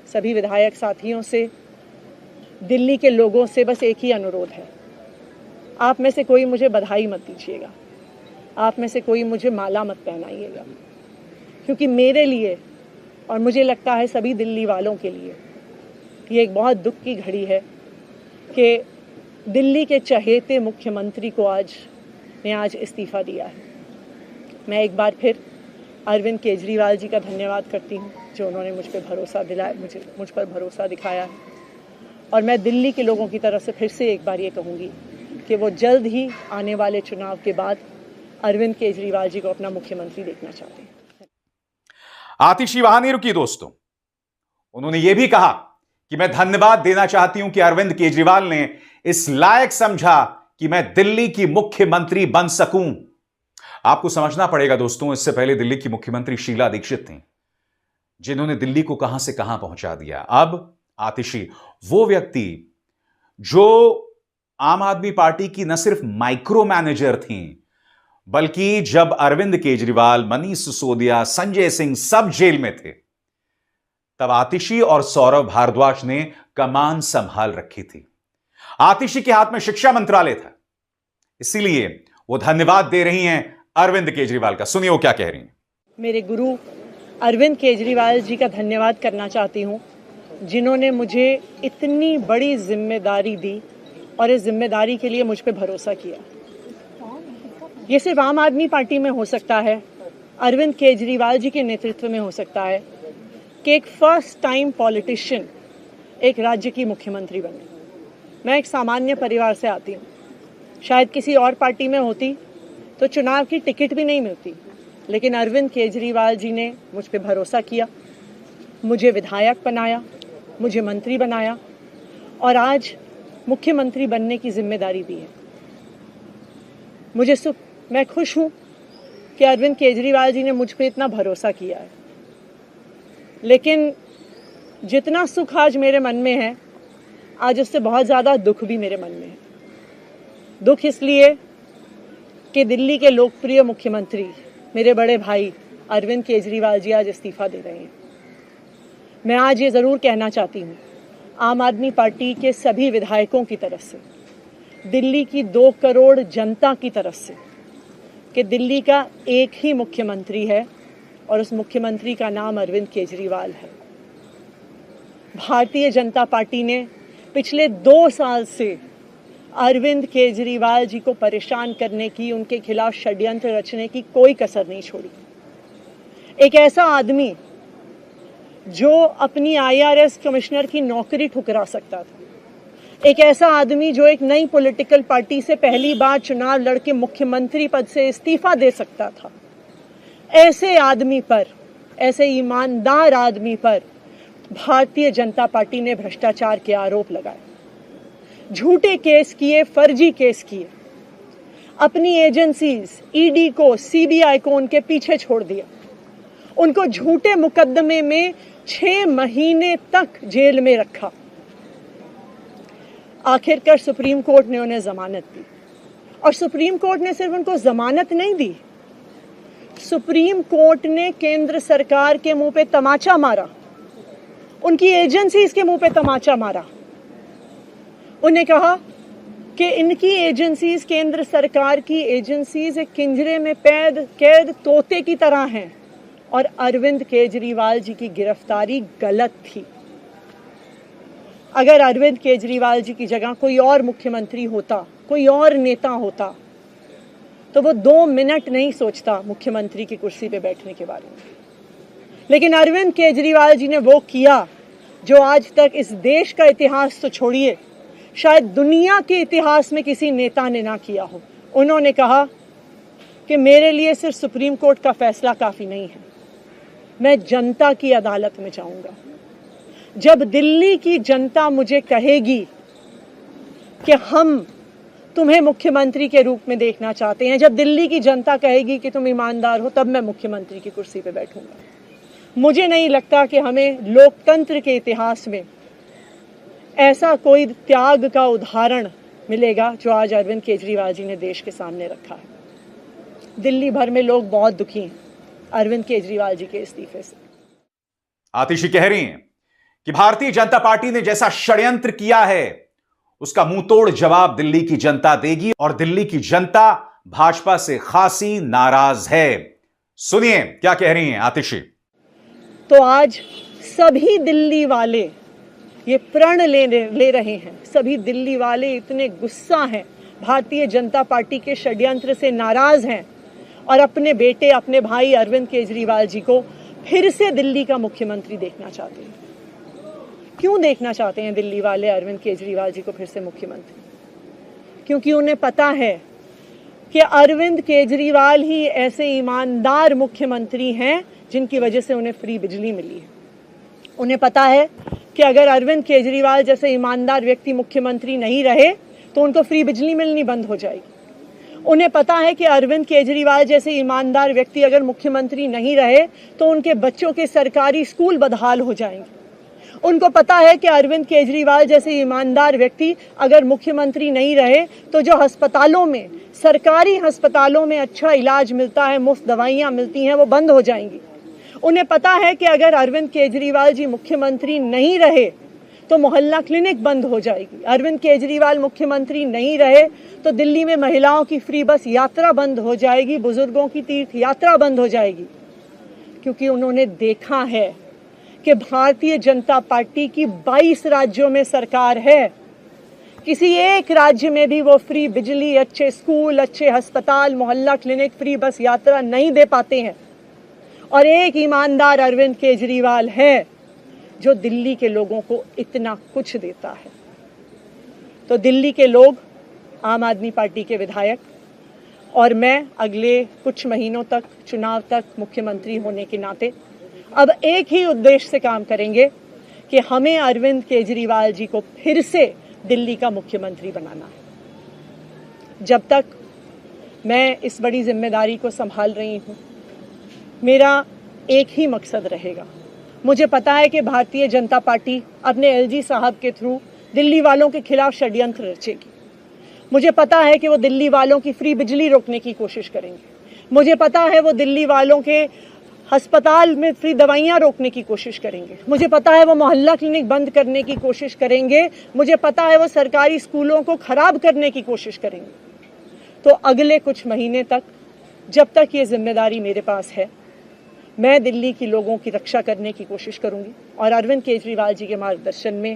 सभी विधायक साथियों से, दिल्ली के लोगों से बस एक ही अनुरोध है, आप में से कोई मुझे बधाई मत दीजिएगा, आप में से कोई मुझे माला मत पहनाइएगा, क्योंकि मेरे लिए और मुझे लगता है सभी दिल्ली वालों के लिए ये एक बहुत दुख की घड़ी है कि दिल्ली के चहेते मुख्यमंत्री को आज इस्तीफ़ा दिया है। मैं एक बार फिर अरविंद केजरीवाल जी का धन्यवाद करती हूँ जो उन्होंने मुझ पर भरोसा दिलाया, मुझ पर भरोसा दिखाया है। और मैं दिल्ली के लोगों की तरफ से फिर से एक बार ये कहूँगी कि वो जल्द ही आने वाले चुनाव के बाद अरविंद केजरीवाल जी को अपना मुख्यमंत्री देखना चाहते हैं। आतिशी वहां नहीं रुकी दोस्तों, उन्होंने ये भी कहा कि मैं धन्यवाद देना चाहती हूं कि अरविंद केजरीवाल ने इस लायक समझा कि मैं दिल्ली की मुख्यमंत्री बन सकूं। आपको समझना पड़ेगा दोस्तों, इससे पहले दिल्ली की मुख्यमंत्री शीला दीक्षित थी, जिन्होंने दिल्ली को कहां से कहां पहुंचा दिया। अब आतिशी वो व्यक्ति जो आम आदमी पार्टी की न सिर्फ माइक्रो मैनेजर थी, बल्कि जब अरविंद केजरीवाल, मनीष सिसोदिया, संजय सिंह सब जेल में थे, तब आतिशी और सौरभ भारद्वाज ने कमान संभाल रखी थी। आतिशी के हाथ में शिक्षा मंत्रालय था, इसीलिए वो धन्यवाद दे रही हैं अरविंद केजरीवाल का। सुनिए वो क्या कह रही हैं। मेरे गुरु अरविंद केजरीवाल जी का धन्यवाद करना चाहती हूं, जिन्होंने मुझे इतनी बड़ी जिम्मेदारी दी और इस जिम्मेदारी के लिए मुझ पर भरोसा किया। ये सिर्फ आम आदमी पार्टी में हो सकता है, अरविंद केजरीवाल जी के नेतृत्व में हो सकता है कि एक फर्स्ट टाइम पॉलिटिशियन एक राज्य की मुख्यमंत्री बने। मैं एक सामान्य परिवार से आती हूँ, शायद किसी और पार्टी में होती तो चुनाव की टिकट भी नहीं मिलती, लेकिन अरविंद केजरीवाल जी ने मुझ पर भरोसा किया, मुझे विधायक बनाया, मुझे मंत्री बनाया और आज मुख्यमंत्री बनने की जिम्मेदारी दी है। मैं खुश हूँ कि अरविंद केजरीवाल जी ने मुझ पर इतना भरोसा किया है, लेकिन जितना सुख आज मेरे मन में है, आज उससे बहुत ज़्यादा दुख भी मेरे मन में है। दुख इसलिए कि दिल्ली के लोकप्रिय मुख्यमंत्री मेरे बड़े भाई अरविंद केजरीवाल जी आज इस्तीफा दे रहे हैं। मैं आज ये ज़रूर कहना चाहती हूँ आम आदमी पार्टी के सभी विधायकों की तरफ से, दिल्ली की 2 करोड़ जनता की तरफ से, कि दिल्ली का एक ही मुख्यमंत्री है और उस मुख्यमंत्री का नाम अरविंद केजरीवाल है। भारतीय जनता पार्टी ने पिछले 2 साल से अरविंद केजरीवाल जी को परेशान करने की, उनके खिलाफ षड्यंत्र रचने की कोई कसर नहीं छोड़ी। एक ऐसा आदमी जो अपनी IRS कमिश्नर की नौकरी ठुकरा सकता था, एक ऐसा आदमी जो एक नई पॉलिटिकल पार्टी से पहली बार चुनाव लड़के मुख्यमंत्री पद से इस्तीफा दे सकता था, ऐसे आदमी पर, ऐसे ईमानदार आदमी पर भारतीय जनता पार्टी ने भ्रष्टाचार के आरोप लगाए, झूठे केस किए, फर्जी केस किए, अपनी एजेंसीज ED को, CBI को उनके पीछे छोड़ दिया, उनको झूठे मुकदमे में 6 महीने तक जेल में रखा। आखिरकार सुप्रीम कोर्ट ने उन्हें जमानत दी और सुप्रीम कोर्ट ने सिर्फ उनको जमानत नहीं दी, सुप्रीम कोर्ट ने केंद्र सरकार के मुंह पे तमाचा मारा, उनकी एजेंसीज के मुंह पे तमाचा मारा। उन्हें कहा कि इनकी एजेंसीज, केंद्र सरकार की एजेंसीज एक पिंजरे में कैद तोते की तरह हैं और अरविंद केजरीवाल जी की गिरफ्तारी गलत थी। अगर अरविंद केजरीवाल जी की जगह कोई और मुख्यमंत्री होता, कोई और नेता होता, तो वो 2 मिनट नहीं सोचता मुख्यमंत्री की कुर्सी पे बैठने के बारे में। लेकिन अरविंद केजरीवाल जी ने वो किया जो आज तक इस देश का इतिहास तो छोड़िए, शायद दुनिया के इतिहास में किसी नेता ने ना किया हो। उन्होंने कहा कि मेरे लिए सिर्फ सुप्रीम कोर्ट का फैसला काफ़ी नहीं है, मैं जनता की अदालत में जाऊंगा। जब दिल्ली की जनता मुझे कहेगी कि हम तुम्हें मुख्यमंत्री के रूप में देखना चाहते हैं, जब दिल्ली की जनता कहेगी कि तुम ईमानदार हो, तब मैं मुख्यमंत्री की कुर्सी पे बैठूंगा। मुझे नहीं लगता कि हमें लोकतंत्र के इतिहास में ऐसा कोई त्याग का उदाहरण मिलेगा जो आज अरविंद केजरीवाल जी ने देश के सामने रखा है। दिल्ली भर में लोग बहुत दुखी हैं अरविंद केजरीवाल जी के इस्तीफे से। आतिशी कह रही हैं कि भारतीय जनता पार्टी ने जैसा षड्यंत्र किया है उसका मुंहतोड़ जवाब दिल्ली की जनता देगी और दिल्ली की जनता भाजपा से खासी नाराज है। सुनिए क्या कह रही हैं आतिशी। तो आज सभी दिल्ली वाले ये प्रण ले रहे हैं, सभी दिल्ली वाले इतने गुस्सा हैं, भारतीय जनता पार्टी के षड्यंत्र से नाराज हैं और अपने बेटे अपने भाई अरविंद केजरीवाल जी को फिर से दिल्ली का मुख्यमंत्री देखना चाहते हैं। क्यों देखना चाहते हैं दिल्ली वाले अरविंद केजरीवाल जी को फिर से मुख्यमंत्री? क्योंकि उन्हें पता है कि अरविंद केजरीवाल ही ऐसे ईमानदार मुख्यमंत्री हैं जिनकी वजह से उन्हें फ्री बिजली मिली है। उन्हें पता है कि अगर अरविंद केजरीवाल जैसे ईमानदार व्यक्ति मुख्यमंत्री नहीं रहे तो उनको फ्री बिजली मिलनी बंद हो जाएगी। उन्हें पता है कि अरविंद केजरीवाल जैसे ईमानदार व्यक्ति अगर मुख्यमंत्री नहीं रहे तो उनके बच्चों के सरकारी स्कूल बदहाल हो जाएंगे। उनको पता है कि अरविंद केजरीवाल जैसे ईमानदार व्यक्ति अगर मुख्यमंत्री नहीं रहे तो जो अस्पतालों में, सरकारी अस्पतालों में अच्छा इलाज मिलता है, मुफ्त दवाइयाँ मिलती हैं, वो बंद हो जाएंगी। उन्हें पता है कि अगर अरविंद केजरीवाल जी मुख्यमंत्री नहीं रहे तो मोहल्ला क्लिनिक बंद हो जाएगी। अरविंद केजरीवाल मुख्यमंत्री नहीं रहे तो दिल्ली में महिलाओं की फ्री बस यात्रा बंद हो जाएगी, बुजुर्गों की तीर्थ यात्रा बंद हो जाएगी। क्योंकि उन्होंने देखा है कि भारतीय जनता पार्टी की 22 राज्यों में सरकार है, किसी एक राज्य में भी वो फ्री बिजली, अच्छे स्कूल, अच्छे अस्पताल, मोहल्ला क्लिनिक, फ्री बस यात्रा नहीं दे पाते हैं। और एक ईमानदार अरविंद केजरीवाल है जो दिल्ली के लोगों को इतना कुछ देता है। तो दिल्ली के लोग, आम आदमी पार्टी के विधायक और मैं अगले कुछ महीनों तक, चुनाव तक मुख्यमंत्री होने के नाते अब एक ही उद्देश्य से काम करेंगे कि हमें अरविंद केजरीवाल जी को फिर से दिल्ली का मुख्यमंत्री बनाना है। जब तक मैं इस बड़ी जिम्मेदारी को संभाल रही हूँ, मेरा एक ही मकसद रहेगा। मुझे पता है कि भारतीय जनता पार्टी अपने एलजी साहब के थ्रू दिल्ली वालों के खिलाफ षड्यंत्र रचेगी। मुझे पता है कि वो दिल्ली वालों की फ्री बिजली रोकने की कोशिश करेंगे। मुझे पता है वो दिल्ली वालों के अस्पताल में फ्री दवाइयाँ रोकने की कोशिश करेंगे। मुझे पता है वो मोहल्ला क्लिनिक बंद करने की कोशिश करेंगे। मुझे पता है वो सरकारी स्कूलों को खराब करने की कोशिश करेंगे। तो अगले कुछ महीने तक, जब तक ये जिम्मेदारी मेरे पास है, मैं दिल्ली के लोगों की रक्षा करने की कोशिश करूंगी और अरविंद केजरीवाल जी के मार्गदर्शन में